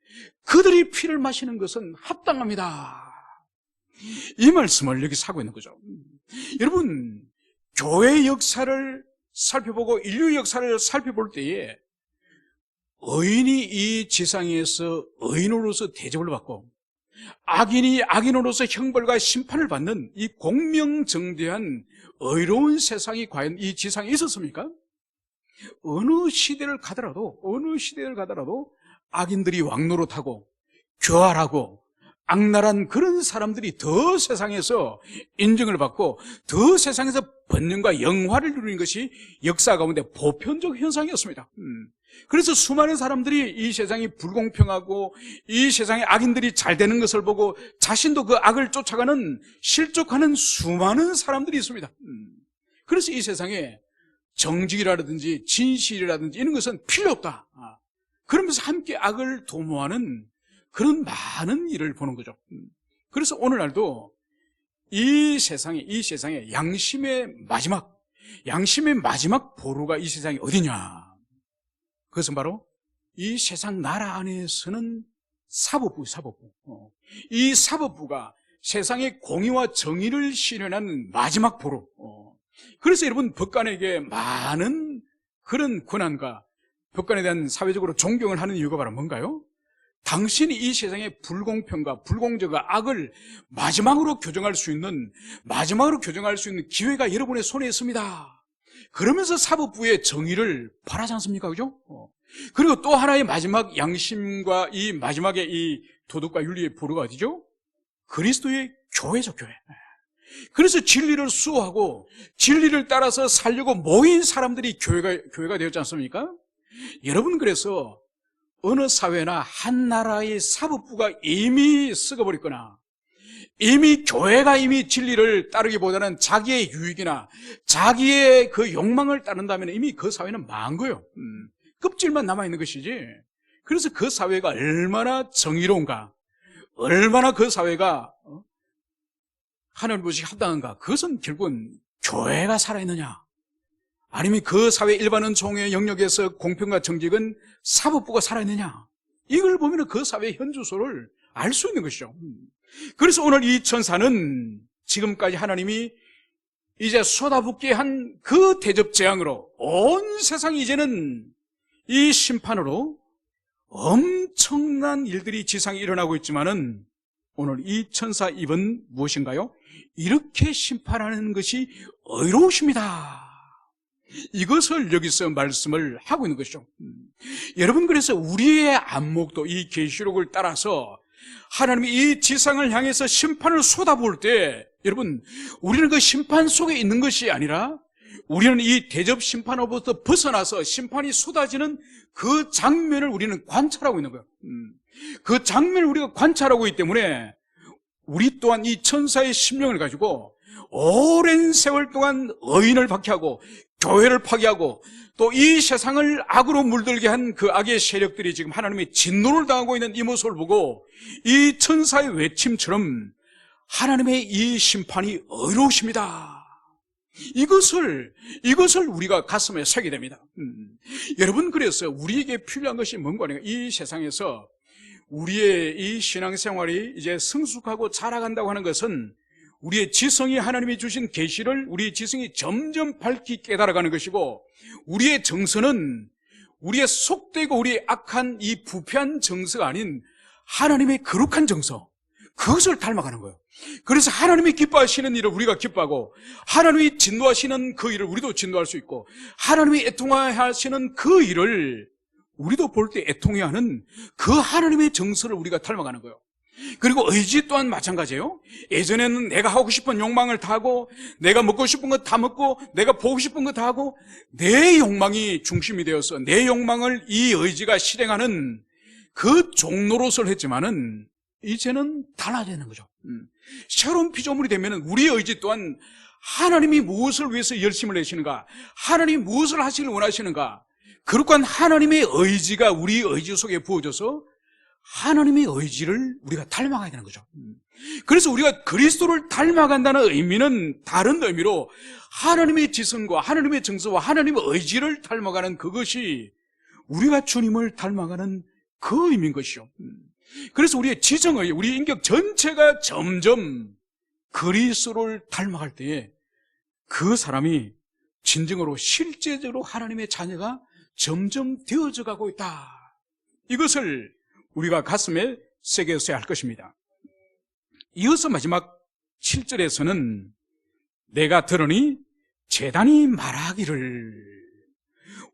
그들이 피를 마시는 것은 합당합니다. 이 말씀을 여기 하고 있는 거죠. 여러분, 교회 역사를 살펴보고 인류 역사를 살펴볼 때에 의인이 이 지상에서 의인으로서 대접을 받고 악인이 악인으로서 형벌과 심판을 받는 이 공명정대한 의로운 세상이 과연 이 지상에 있었습니까? 어느 시대를 가더라도 악인들이 왕노릇하고 교활하고 악랄한 그런 사람들이 더 세상에서 인정을 받고 더 세상에서 번영과 영화를 누리는 것이 역사 가운데 보편적 현상이었습니다. 그래서 수많은 사람들이 이 세상이 불공평하고 이 세상에 악인들이 잘 되는 것을 보고 자신도 그 악을 쫓아가는 실족하는 수많은 사람들이 있습니다. 그래서 이 세상에 정직이라든지 진실이라든지 이런 것은 필요 없다. 그러면서 함께 악을 도모하는 그런 많은 일을 보는 거죠. 그래서 오늘날도 이 세상에 양심의 마지막 보루가 이 세상에 어디냐? 그것은 바로 이 세상 나라 안에서는 사법부. 이 사법부가 세상의 공의와 정의를 실현하는 마지막 보루. 그래서 여러분, 법관에게 많은 그런 권한과 법관에 대한 사회적으로 존경을 하는 이유가 바로 뭔가요? 당신이 이 세상의 불공평과 불공정과 악을 마지막으로 교정할 수 있는 기회가 여러분의 손에 있습니다. 그러면서 사법부의 정의를 바라지 않습니까? 그죠? 그리고 또 하나의 마지막 양심과 이 마지막의 이 도덕과 윤리의 보루가 어디죠? 그리스도의 교회죠, 교회. 그래서 진리를 수호하고 진리를 따라서 살려고 모인 사람들이 교회가 되었지 않습니까? 여러분, 그래서 어느 사회나 한 나라의 사법부가 이미 썩어버렸거나 이미 교회가 이미 진리를 따르기보다는 자기의 유익이나 자기의 그 욕망을 따른다면 이미 그 사회는 망한 거예요. 껍질만 남아있는 것이지. 그래서 그 사회가 얼마나 정의로운가, 얼마나 그 사회가 하늘 보시 합당한가, 그것은 결국은 교회가 살아있느냐, 아니면 그 사회 일반은 종의 영역에서 공평과 정직은 사법부가 살아있느냐, 이걸 보면 그 사회의 현주소를 알 수 있는 것이죠. 그래서 오늘 이 천사는 지금까지 하나님이 이제 쏟아붓게 한 그 대접 재앙으로 온 세상이 이제는 이 심판으로 엄청난 일들이 지상에 일어나고 있지만은 오늘 이 천사 입은 무엇인가요? 이렇게 심판하는 것이 의로우십니다. 이것을 여기서 말씀을 하고 있는 것이죠. 여러분, 그래서 우리의 안목도 이 계시록을 따라서 하나님이 이 지상을 향해서 심판을 쏟아부을 때, 여러분, 우리는 그 심판 속에 있는 것이 아니라 우리는 이 대접 심판으로부터 벗어나서 심판이 쏟아지는 그 장면을 우리는 관찰하고 있는 거예요. 그 장면을 우리가 관찰하고 있기 때문에 우리 또한 이 천사의 심령을 가지고 오랜 세월 동안 의인을 박해하고 교회를 파괴하고 또 이 세상을 악으로 물들게 한 그 악의 세력들이 지금 하나님의 진노를 당하고 있는 이 모습을 보고 이 천사의 외침처럼 하나님의 이 심판이 의로우십니다. 이것을 우리가 가슴에 새게 됩니다. 여러분, 그래서 우리에게 필요한 것이 뭔가 하니까 이 세상에서 우리의 이 신앙생활이 이제 성숙하고 자라간다고 하는 것은 우리의 지성이 하나님이 주신 계시를 우리의 지성이 점점 밝히 깨달아가는 것이고, 우리의 정서는 우리의 속되고 우리의 악한 이 부패한 정서가 아닌 하나님의 거룩한 정서, 그것을 닮아가는 거예요. 그래서 하나님이 기뻐하시는 일을 우리가 기뻐하고, 하나님이 진노하시는 그 일을 우리도 진노할 수 있고, 하나님이 애통하시는 그 일을 우리도 볼 때 애통해하는 그 하나님의 정서를 우리가 닮아가는 거예요. 그리고 의지 또한 마찬가지예요. 예전에는 내가 하고 싶은 욕망을 다 하고, 내가 먹고 싶은 거 다 먹고, 내가 보고 싶은 거 다 하고, 내 욕망이 중심이 되어서 내 욕망을 이 의지가 실행하는 그 종로로서 했지만은 이제는 달라지는 거죠. 새로운 피조물이 되면 우리의 의지 또한 하나님이 무엇을 위해서 열심을 내시는가, 하나님이 무엇을 하시길 원하시는가, 그러한 하나님의 의지가 우리 의지 속에 부어져서 하나님의 의지를 우리가 닮아가야 되는 거죠. 그래서 우리가 그리스도를 닮아간다는 의미는 다른 의미로 하나님의 지성과 하나님의 정서와 하나님의 의지를 닮아가는 그것이 우리가 주님을 닮아가는 그 의미인 것이죠. 그래서 우리의 지성의, 우리 인격 전체가 점점 그리스도를 닮아갈 때에 그 사람이 진정으로 실제적으로 하나님의 자녀가 점점 되어져 가고 있다. 이것을 우리가 가슴에 새겨서야 할 것입니다. 이어서 마지막 7절에서는 내가 들으니 재단이 말하기를,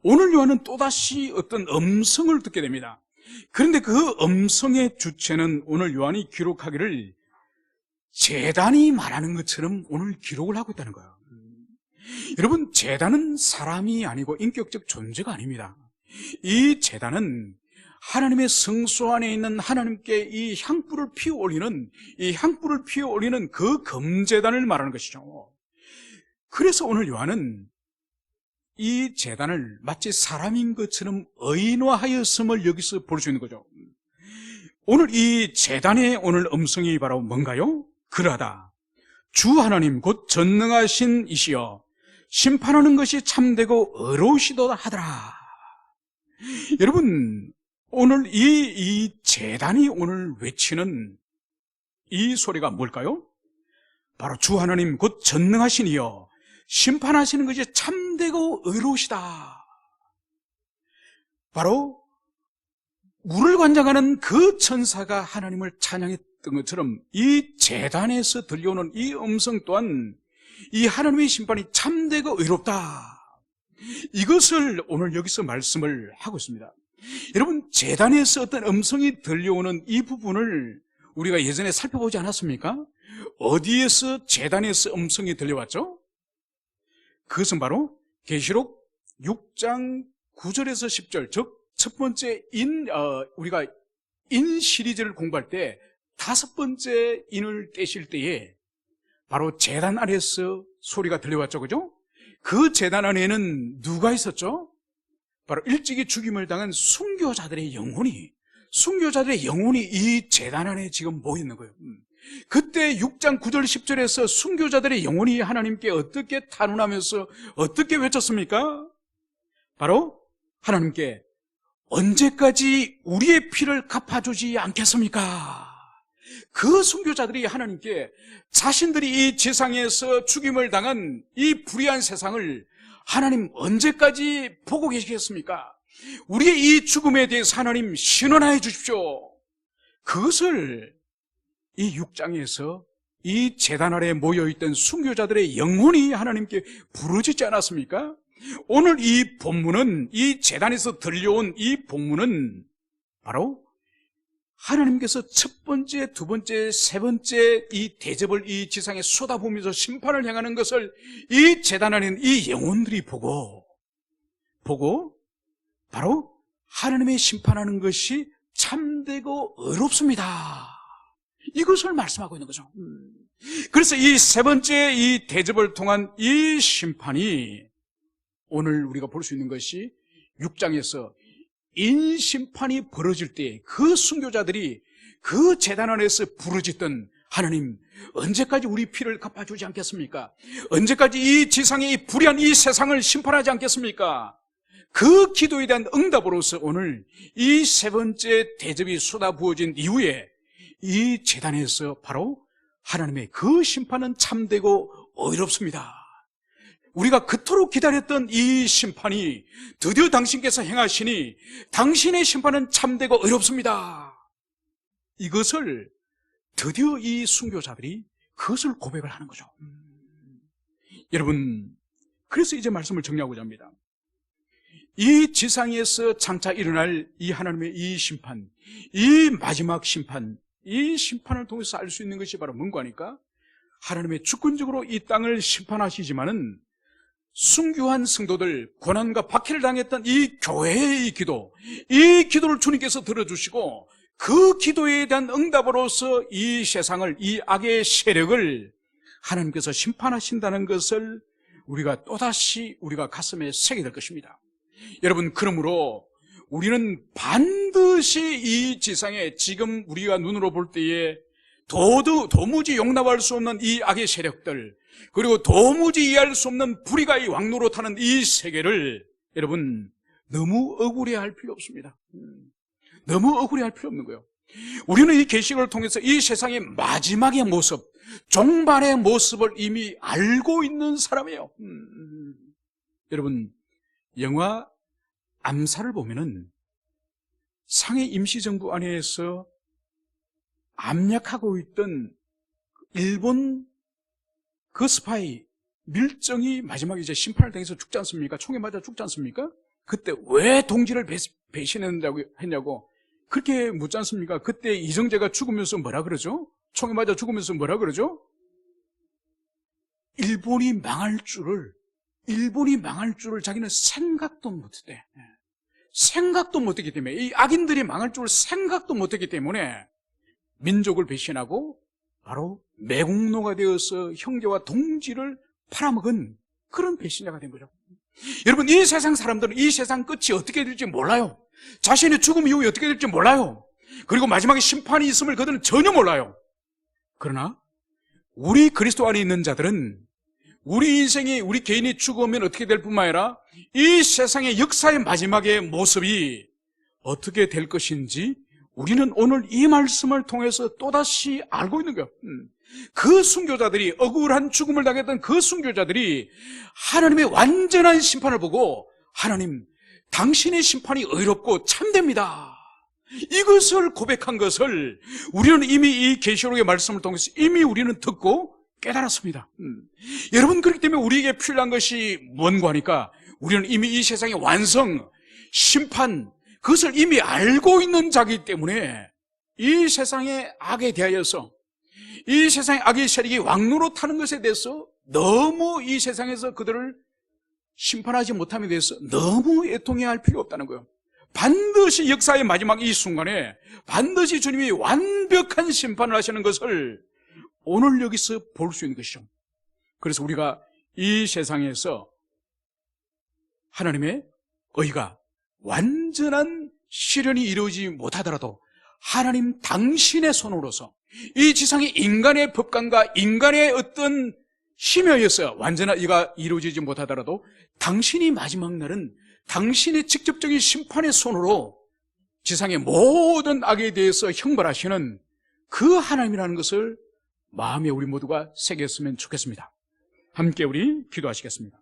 오늘 요한은 또다시 어떤 음성을 듣게 됩니다. 그런데 그 음성의 주체는 오늘 요한이 기록하기를 재단이 말하는 것처럼 오늘 기록을 하고 있다는 거예요. 여러분, 재단은 사람이 아니고 인격적 존재가 아닙니다. 이 재단은 하나님의 성소 안에 있는 하나님께 이 향불을 피워 올리는, 이 향불을 피워 올리는 그 금제단을 말하는 것이죠. 그래서 오늘 요한은 이 제단을 마치 사람인 것처럼 의인화하였음을 여기서 볼 수 있는 거죠. 오늘 이 제단의 오늘 음성이 바로 뭔가요? 그러하다. 주 하나님 곧 전능하신 이시여 심판하는 것이 참되고 의로우시도다 하더라. 여러분, 오늘 이 제단이 오늘 외치는 이 소리가 뭘까요? 바로 주 하나님 곧 전능하신 이여 심판하시는 것이 참되고 의로우시다. 바로 물을 관장하는 그 천사가 하나님을 찬양했던 것처럼 이 제단에서 들려오는 이 음성 또한 이 하나님의 심판이 참되고 의롭다. 이것을 오늘 여기서 말씀을 하고 있습니다. 여러분, 제단에서 어떤 음성이 들려오는 이 부분을 우리가 예전에 살펴보지 않았습니까? 어디에서 제단에서 음성이 들려왔죠? 그것은 바로 계시록 6장 9절에서 10절, 즉 첫 번째 우리가 인 시리즈를 공부할 때 5번째 인을 떼실 때에 바로 제단 아래에서 소리가 들려왔죠, 그죠? 그 제단 안에는 누가 있었죠? 바로 일찍이 죽임을 당한 순교자들의 영혼이 이 제단 안에 지금 모여있는 거예요. 그때 6장 9절 10절에서 순교자들의 영혼이 하나님께 어떻게 탄원하면서 어떻게 외쳤습니까? 바로 하나님께 언제까지 우리의 피를 갚아주지 않겠습니까? 그 순교자들이 하나님께 자신들이 이 지상에서 죽임을 당한 이 불의한 세상을 하나님 언제까지 보고 계시겠습니까? 우리의 이 죽음에 대해서 하나님 신원하여 주십시오. 그것을 이 6장에서 이 제단 아래에 모여있던 순교자들의 영혼이 하나님께 부르짖지 않았습니까? 오늘 이 본문은, 이 제단에서 들려온 이 본문은 바로 하나님께서 첫 번째, 두 번째, 세 번째 이 대접을 이 지상에 쏟아부으면서 심판을 향하는 것을 이 제단 안에 있는 이 영혼들이 보고 바로 하나님의 심판하는 것이 참되고 의롭습니다. 이것을 말씀하고 있는 거죠. 그래서 이 세 번째 이 대접을 통한 이 심판이 오늘 우리가 볼 수 있는 것이 6장에서 인심판이 벌어질 때 그 순교자들이 그 제단 안에서 부르짖던 하나님 언제까지 우리 피를 갚아주지 않겠습니까? 언제까지 이 지상의 이 불의한 이 세상을 심판하지 않겠습니까? 그 기도에 대한 응답으로서 오늘 이 세 번째 대접이 쏟아부어진 이후에 이 제단에서 바로 하나님의 그 심판은 참되고 의롭습니다. 우리가 그토록 기다렸던 이 심판이 드디어 당신께서 행하시니 당신의 심판은 참되고 의롭습니다. 이것을 드디어 이 순교자들이 그것을 고백을 하는 거죠. 여러분, 그래서 이제 말씀을 정리하고자 합니다. 이 지상에서 장차 일어날 이 하나님의 이 심판, 이 마지막 심판, 이 심판을 통해서 알 수 있는 것이 바로 뭔가 하니까 하나님의 주권적으로 이 땅을 심판하시지만은 순교한 성도들, 고난과 박해를 당했던 이 교회의 이 기도를 주님께서 들어주시고 그 기도에 대한 응답으로서 이 세상을, 이 악의 세력을 하나님께서 심판하신다는 것을 우리가 또다시 우리가 가슴에 새게 될 것입니다. 여러분, 그러므로 우리는 반드시 이 지상에 지금 우리가 눈으로 볼 때에 도무지 용납할 수 없는 이 악의 세력들, 그리고 도무지 이해할 수 없는 불의가 이 왕노로 타는 이 세계를 여러분 너무 억울해할 필요 없습니다. 너무 억울해할 필요 없는 거예요. 우리는 이 계시록을 통해서 이 세상의 마지막의 모습, 종말의 모습을 이미 알고 있는 사람이에요. 여러분, 영화 암살을 보면은 상해 임시정부 안에서 압력하고 있던 일본 그 스파이 밀정이 마지막에 이제 심판을 당해서 죽지 않습니까? 총에 맞아 죽지 않습니까? 그때 왜 동지를 배신했냐고 그렇게 묻지 않습니까? 그때 이정재가 죽으면서 뭐라 그러죠? 총에 맞아 죽으면서 뭐라 그러죠? 일본이 망할 줄을 자기는 생각도 못했대. 생각도 못했기 때문에, 이 악인들이 망할 줄을 생각도 못했기 때문에 민족을 배신하고 바로 매국노가 되어서 형제와 동지를 팔아먹은 그런 배신자가 된 거죠. 여러분, 이 세상 사람들은 이 세상 끝이 어떻게 될지 몰라요. 자신의 죽음 이후에 어떻게 될지 몰라요. 그리고 마지막에 심판이 있음을 그들은 전혀 몰라요. 그러나 우리 그리스도 안에 있는 자들은 우리 인생이, 우리 개인이 죽으면 어떻게 될 뿐만 아니라 이 세상의 역사의 마지막의 모습이 어떻게 될 것인지 우리는 오늘 이 말씀을 통해서 또다시 알고 있는 거예요. 그 순교자들이, 억울한 죽음을 당했던 그 순교자들이 하나님의 완전한 심판을 보고 하나님, 당신의 심판이 의롭고 참됩니다, 이것을 고백한 것을 우리는 이미 이 계시록의 말씀을 통해서 이미 우리는 듣고 깨달았습니다. 여러분, 그렇기 때문에 우리에게 필요한 것이 뭔가 하니까 우리는 이미 이 세상의 완성, 심판, 그것을 이미 알고 있는 자이기 때문에 이 세상의 악에 대하여서, 이 세상의 악의 세력이 왕노로 타는 것에 대해서 너무 이 세상에서 그들을 심판하지 못함에 대해서 너무 애통해할 필요 없다는 거예요. 반드시 역사의 마지막 이 순간에 반드시 주님이 완벽한 심판을 하시는 것을 오늘 여기서 볼 수 있는 것이죠. 그래서 우리가 이 세상에서 하나님의 의가 완전한 실현이 이루어지지 못하더라도 하나님 당신의 손으로서 이 지상의 인간의 법관과 인간의 어떤 힘에 의해서 완전한 의가 이루어지지 못하더라도 당신이 마지막 날은 당신의 직접적인 심판의 손으로 지상의 모든 악에 대해서 형벌하시는 그 하나님이라는 것을 마음에 우리 모두가 새겼으면 좋겠습니다. 함께 우리 기도하시겠습니다.